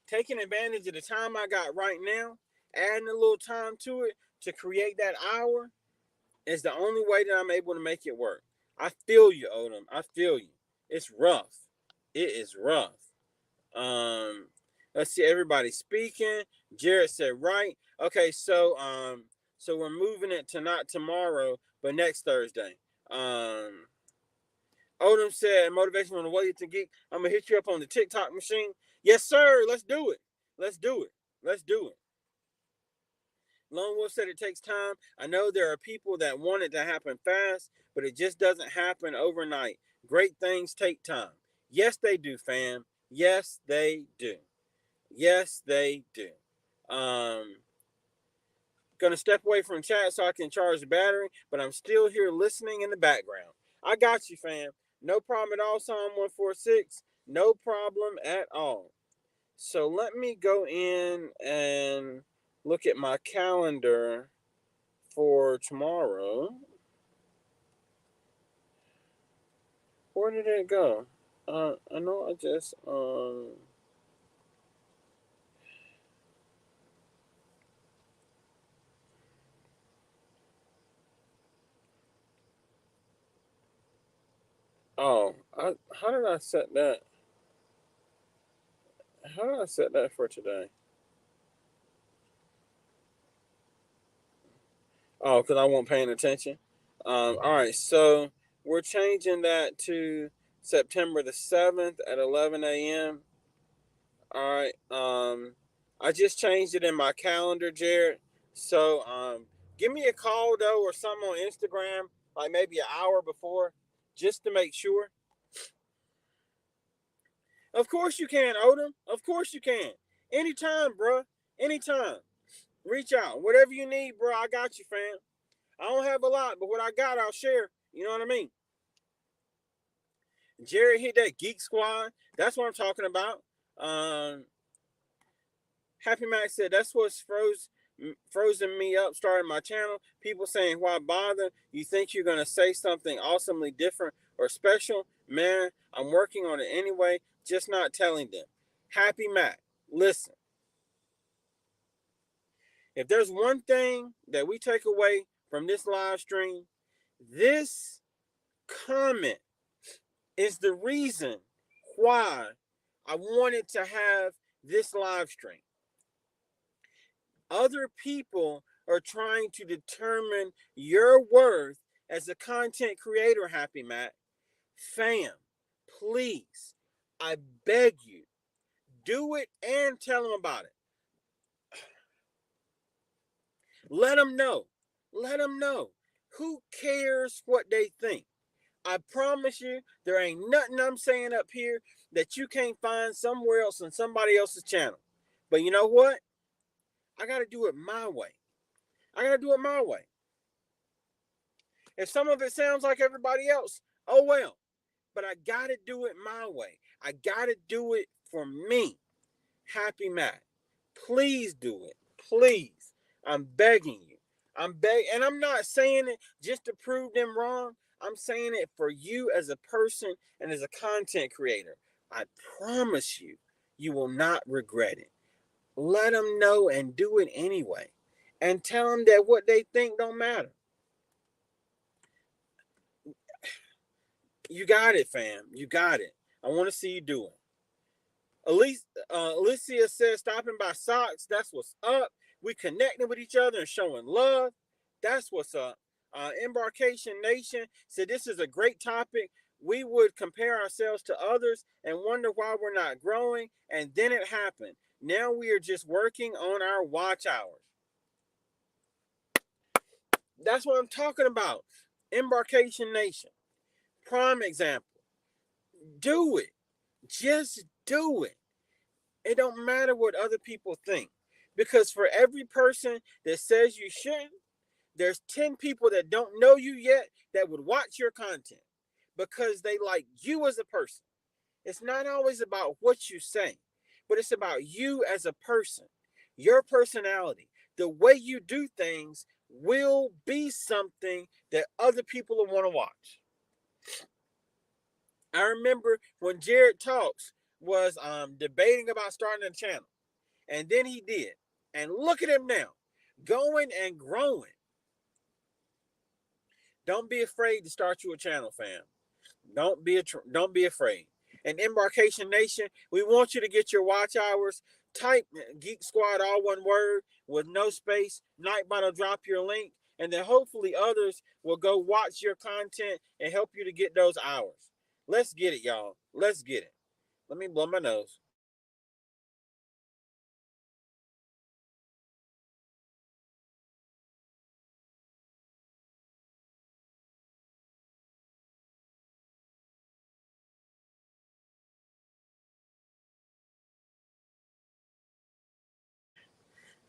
taking advantage of the time I got right now, adding a little time to it to create that hour is the only way that I'm able to make it work. I feel you, Odom. I feel you. It's rough. It is rough. Let's see, everybody speaking. Jared said right. Okay, so we're moving it to not tomorrow, but next Thursday. Odom said, motivation on the way to geek. I'm going to hit you up on the TikTok machine. Yes, sir. Let's do it. Let's do it. Let's do it. Lone Wolf said it takes time. I know there are people that want it to happen fast, but it just doesn't happen overnight. Great things take time. Yes, they do, fam. Yes, they do. Yes, they do. Gonna step away from chat so I can charge the battery, but I'm still here listening in the background. I got you, fam. No problem at all, Psalm 146. No problem at all. So let me go in and look at my calendar for tomorrow. Where did it go? I know I just how did I set that? How did I set that for today? Oh, because I wasn't paying attention. All right, so we're changing that to September the 7th at 11 a.m. All right. I just changed it in my calendar, Jared. So give me a call though, or something on Instagram, like maybe an hour before, just to make sure. Of course you can, Odom. Of course you can. Anytime, bro. Anytime. Reach out. Whatever you need, bro. I got you, fam. I don't have a lot, but what I got, I'll share. You know what I mean? Jared hit that Geek Squad. That's what I'm talking about. Happy Max said that's what's frozen me up starting my channel. People saying, why bother? You think you're going to say something awesomely different or special? Man, I'm working on it anyway, just not telling them. Happy Mac, listen. If there's one thing that we take away from this live stream, this comment is the reason why I wanted to have this live stream. Other people are trying to determine your worth as a content creator, Happy Mac. Fam, please, I beg you, do it and tell them about it. Let them know. Let them know. Who cares what they think? I promise you, there ain't nothing I'm saying up here that you can't find somewhere else on somebody else's channel. But you know what? I got to do it my way. I got to do it my way. If some of it sounds like everybody else, oh well. But I got to do it my way. I got to do it for me. Happy Mac. Please do it. Please. I'm begging you. And I'm not saying it just to prove them wrong. I'm saying it for you as a person and as a content creator. I promise you, you will not regret it. Let them know and do it anyway. And tell them that what they think don't matter. You got it, fam. You got it. I want to see you do it. Alicia says, stopping by socks. That's what's up. We connecting with each other and showing love. That's what's up. Embarkation Nation said, this is a great topic. We would compare ourselves to others and wonder why we're not growing. And then it happened. Now we are just working on our watch hours. That's what I'm talking about. Embarkation Nation. Prime example. Do it. Just do it. It don't matter what other people think. Because for every person that says you shouldn't, there's 10 people that don't know you yet that would watch your content because they like you as a person. It's not always about what you say, but it's about you as a person, your personality. The way you do things will be something that other people will want to watch. I remember when Jared Talks was debating about starting a channel, and then he did. And look at him now, going and growing. Don't be afraid to start you a channel, fam. Don't be afraid. And Embarkation Nation, we want you to get your watch hours. Type Geek Squad, all one word, with no space. Nightbot will drop your link, and then hopefully others will go watch your content and help you to get those hours. Let's get it, y'all. Let's get it. Let me blow my nose.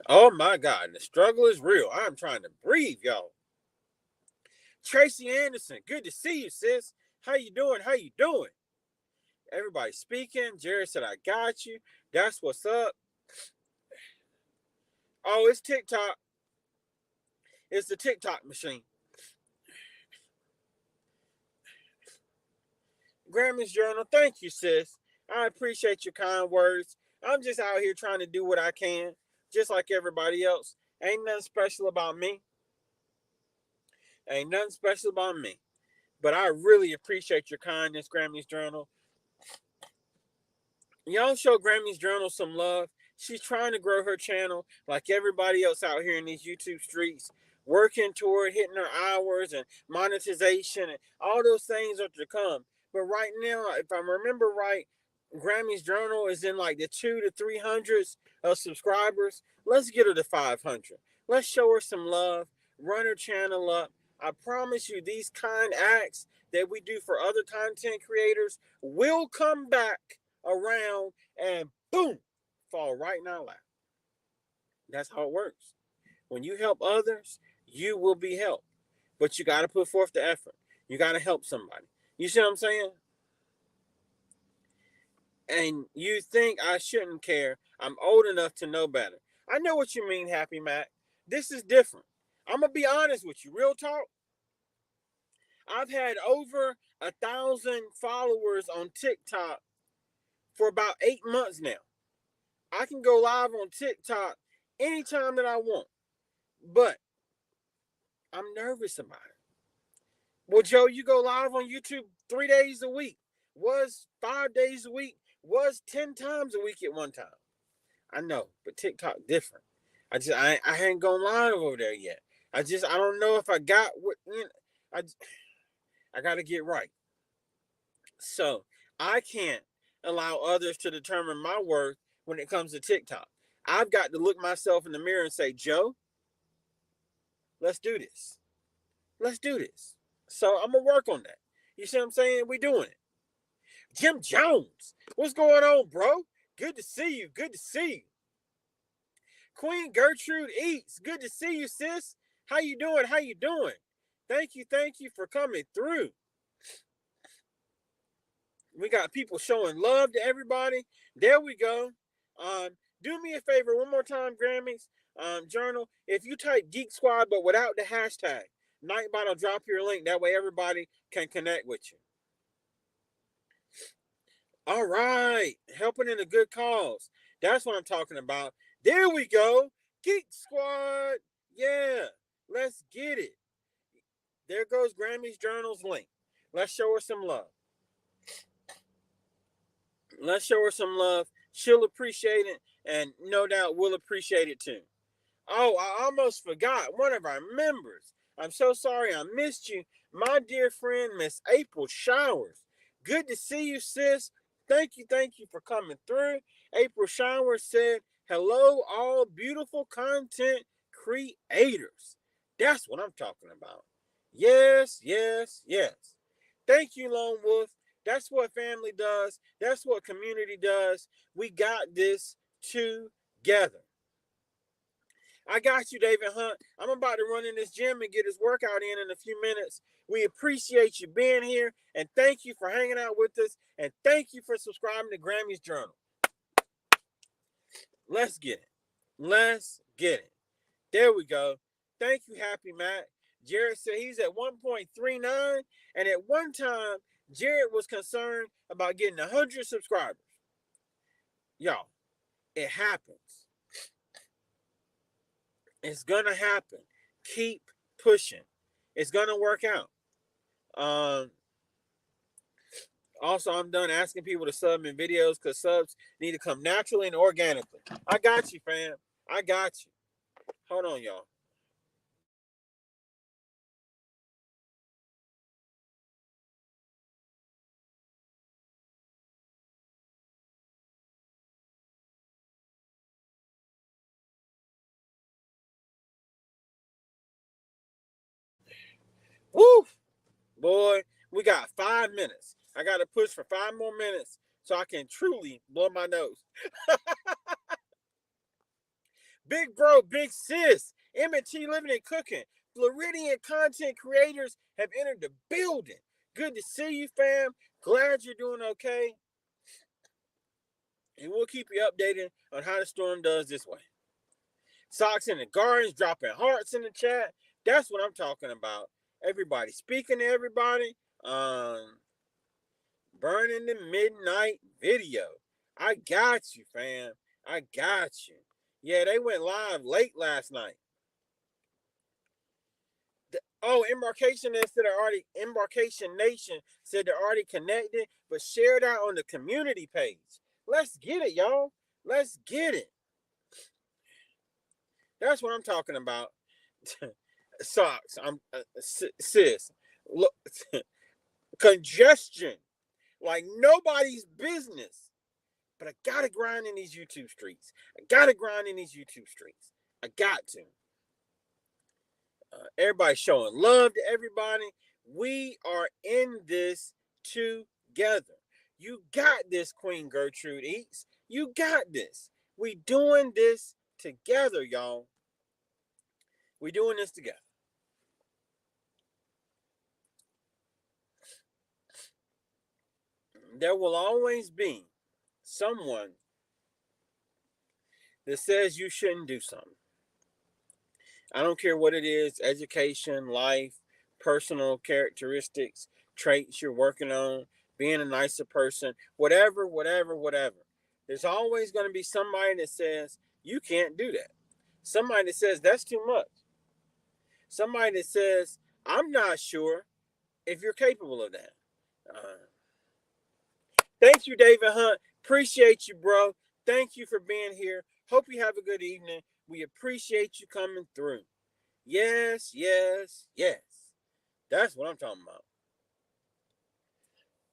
Oh my God, the struggle is real. I'm trying to breathe, y'all. Tracy Anderson, good to see you, sis. How you doing? How you doing? Everybody speaking. Jared said, I got you. That's what's up. Oh, it's TikTok. It's the TikTok machine. Grammys Journal, thank you, sis. I appreciate your kind words. I'm just out here trying to do what I can, just like everybody else. Ain't nothing special about me. Ain't nothing special about me. But I really appreciate your kindness, Grammys Journal. Y'all show Grammys Journal some love. She's trying to grow her channel like everybody else out here in these YouTube streets, working toward hitting her hours and monetization and all those things are to come. But right now, if I remember right, Grammys Journal is in like the 200 to 300s of subscribers. Let's get her to 500. Let's show her some love, run her channel up. I promise you, these kind acts that we do for other content creators will come back around and boom, fall right in our lap. That's how it works. When you help others, you will be helped. But you got to put forth the effort. You got to help somebody. You see what I'm saying? And you think I shouldn't care. I'm old enough to know better. I know what you mean, Happy Mac. This is different. I'm going to be honest with you. Real talk. I've had over 1,000 followers on TikTok for about 8 months now. I can go live on TikTok anytime that I want, but I'm nervous about it. Well, Joe, you go live on YouTube 3 days a week, was 5 days a week, was 10 times a week at one time. I know, but TikTok different. I hadn't gone live over there yet. I don't know if I got what I got to get right. So I can't allow others to determine my worth when it comes to TikTok. I've got to look myself in the mirror and say, Joe, let's do this. Let's do this. So I'm gonna work on that. You see what I'm saying? We doing it. Jim Jones, what's going on, bro? Good to see you. Good to see you. Queen Gertrude Eats, good to see you, sis. How you doing? How you doing? Thank you for coming through. We got people showing love to everybody. There we go. Do me a favor one more time, Grammys Journal. If you type Geek Squad but without the hashtag, Nightbot will drop your link. That way everybody can connect with you. All right, helping in a good cause. That's what I'm talking about. There we go. Geek Squad. Yeah, let's get it. There goes Grammys Journal's link. Let's show her some love. Let's show her some love. She'll appreciate it, and no doubt we'll appreciate it too. Oh, I almost forgot one of our members. I'm so sorry I missed you. My dear friend, Miss April Showers. Good to see you, sis. Thank you for coming through. April Showers said, hello, all beautiful content creators. That's what I'm talking about. Yes, yes, yes. Thank you, Lone Wolf. That's what family does. That's what community does. We got this together. I got you, David Hunt. I'm about to run in this gym and get his workout in a few minutes. We appreciate you being here, and thank you for hanging out with us, and thank you for subscribing to Grammys Journal. Let's get it. Let's get it. There we go. Thank you, Happy Matt. Jared said he's at 1.39, and at one time, Jared was concerned about getting 100 subscribers. Y'all, it happens. It's gonna happen. Keep pushing. It's gonna work out. Also, I'm done asking people to sub in videos because subs need to come naturally and organically. I got you, fam. I got you. Hold on, y'all. Woo! Boy, we got 5 minutes. I got to push for 5 more minutes so I can truly blow my nose. Big bro, big sis, M&T Living and Cooking, Floridian content creators have entered the building. Good to see you, fam. Glad you're doing okay. And we'll keep you updated on how the storm does this way. Socks in the Gardens, dropping hearts in the chat. That's what I'm talking about. Everybody speaking to everybody. Burning the midnight video. I got you, fam. I got you. Yeah, they went live late last night. Embarkation Nation said they're already connected, but share that on the community page. Let's get it, y'all. Let's get it. That's what I'm talking about. Socks. I'm sis. Look, congestion like nobody's business. But I gotta grind in these YouTube streets. I got to. Everybody showing love to everybody. We are in this together. You got this, Queen Gertrude Eats. You got this. We doing this together, y'all. We doing this together. There will always be someone that says you shouldn't do something. I don't care what it is, education, life, personal characteristics, traits you're working on, being a nicer person, whatever. There's always going to be somebody that says, you can't do that. Somebody that says, that's too much. Somebody that says, I'm not sure if you're capable of that. Thank you, David Hunt. Appreciate you, bro. Thank you for being here. Hope you have a good evening. We appreciate you coming through. Yes. That's what I'm talking about.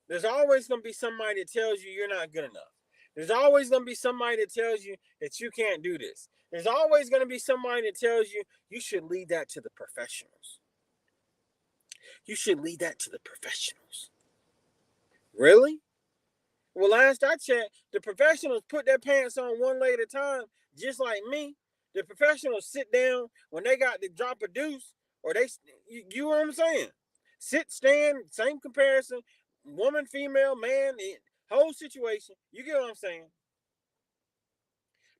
There's always going to be somebody that tells you you're not good enough. There's always going to be somebody that tells you that you can't do this. There's always going to be somebody that tells you you should leave that to the professionals. You should leave that to the professionals. Really? Well, last I checked, the professionals put their pants on one leg at a time, just like me. The professionals sit down when they got to drop a deuce, or you know what I'm saying? Sit, stand, same comparison, woman, female, man, the whole situation. You get what I'm saying?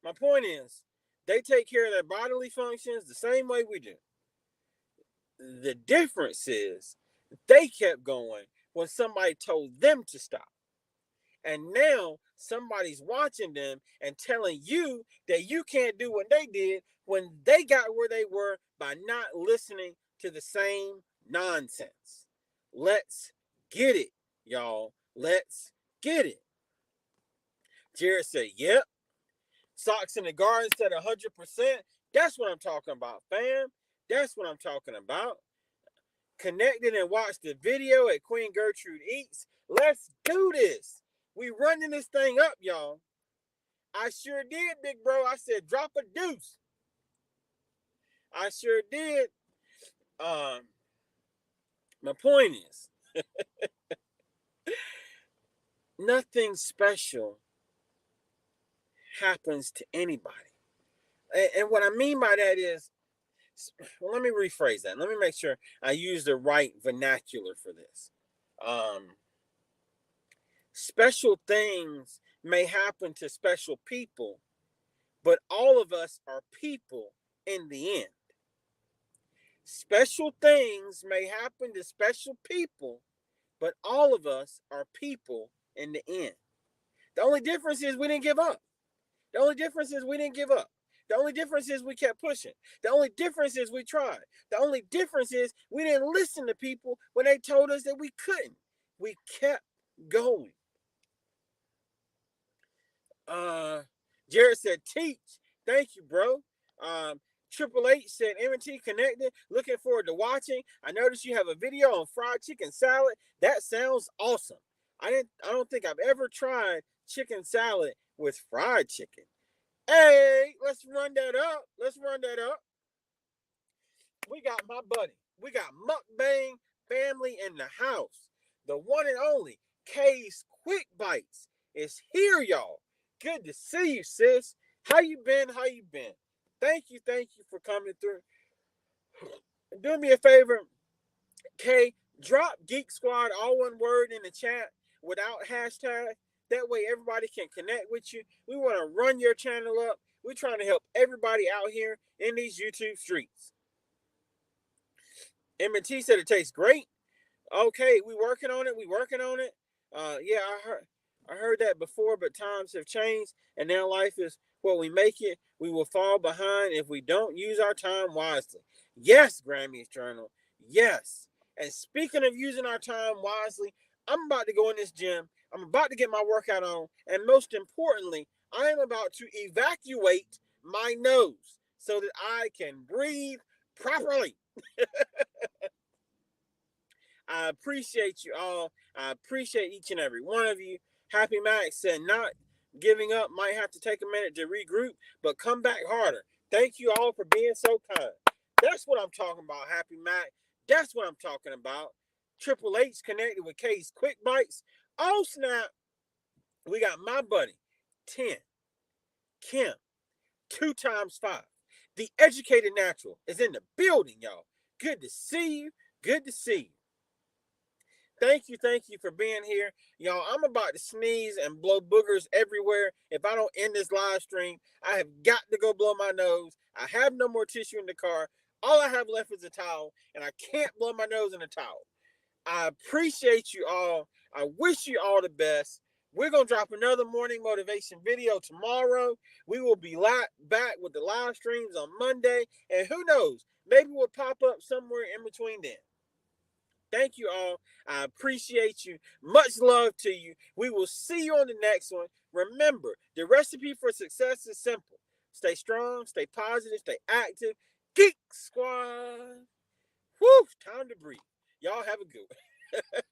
My point is, they take care of their bodily functions the same way we do. The difference is they kept going when somebody told them to stop. And now somebody's watching them and telling you that you can't do what they did when they got where they were by not listening to the same nonsense. Let's get it, y'all. Let's get it. Jared said, yep. Socks in the Garden said 100%. That's what I'm talking about, fam. That's what I'm talking about. Connected and watch the video at Queen Gertrude Eats. Let's do this. We running this thing up, y'all. I sure did, big bro. I said, drop a deuce. I sure did. My point is, nothing special happens to anybody. And what I mean by that is, well, let me rephrase that. Let me make sure I use the right vernacular for this. Special things may happen to special people, but all of us are people in the end. Special things may happen to special people, but all of us are people in the end. The only difference is we didn't give up. The only difference is we kept pushing. The only difference is we tried. The only difference is we didn't listen to people when they told us that we couldn't. We kept going. Jared said, teach. Thank you, bro. Triple H said, M&T connected. Looking forward to watching. I noticed you have a video on fried chicken salad. That sounds awesome. I don't think I've ever tried chicken salad with fried chicken. Hey, let's run that up. We got my buddy. We got Mukbang
family in the house. The one and only K's Quick Bites is here, y'all. Good to see you, sis. How you been? How you been? Thank you for coming through. Do me a favor, K, drop Geek Squad, all one word, in the chat without hashtag. That way everybody can connect with you. We want to run your channel up. We're trying to help everybody out here in these YouTube streets. M&T said it tastes great. Okay, we working on it. We working on it. Yeah, I heard that before, but times have changed, and now life is what we make it. We will fall behind if we don't use our time wisely. Yes, Grammys Journal. Yes. And speaking of using our time wisely, I'm about to go in this gym. I'm about to get my workout on, and most importantly, I am about to evacuate my nose so that I can breathe properly. I appreciate you all. I appreciate each and every one of you. Happy Max said not giving up, might have to take a minute to regroup, but come back harder. Thank you all for being so kind. That's what I'm talking about, Happy Mac. That's what I'm talking about. Triple H connected with K's Quick Bites. Oh, snap. We got my buddy, 10, Kim, 2 times 5. The Educated Natural is in the building, y'all. Good to see you. Good to see you. Thank you for being here. Y'all, I'm about to sneeze and blow boogers everywhere. If I don't end this live stream, I have got to go blow my nose. I have no more tissue in the car. All I have left is a towel, and I can't blow my nose in a towel. I appreciate you all. I wish you all the best. We're going to drop another morning motivation video tomorrow. We will be back with the live streams on Monday. And who knows, maybe we'll pop up somewhere in between then. Thank you all. I appreciate you. Much love to you. We will see you on the next one. Remember, the recipe for success is simple. Stay strong, stay positive, stay active. Geek Squad. Whew, time to breathe. Y'all have a good one.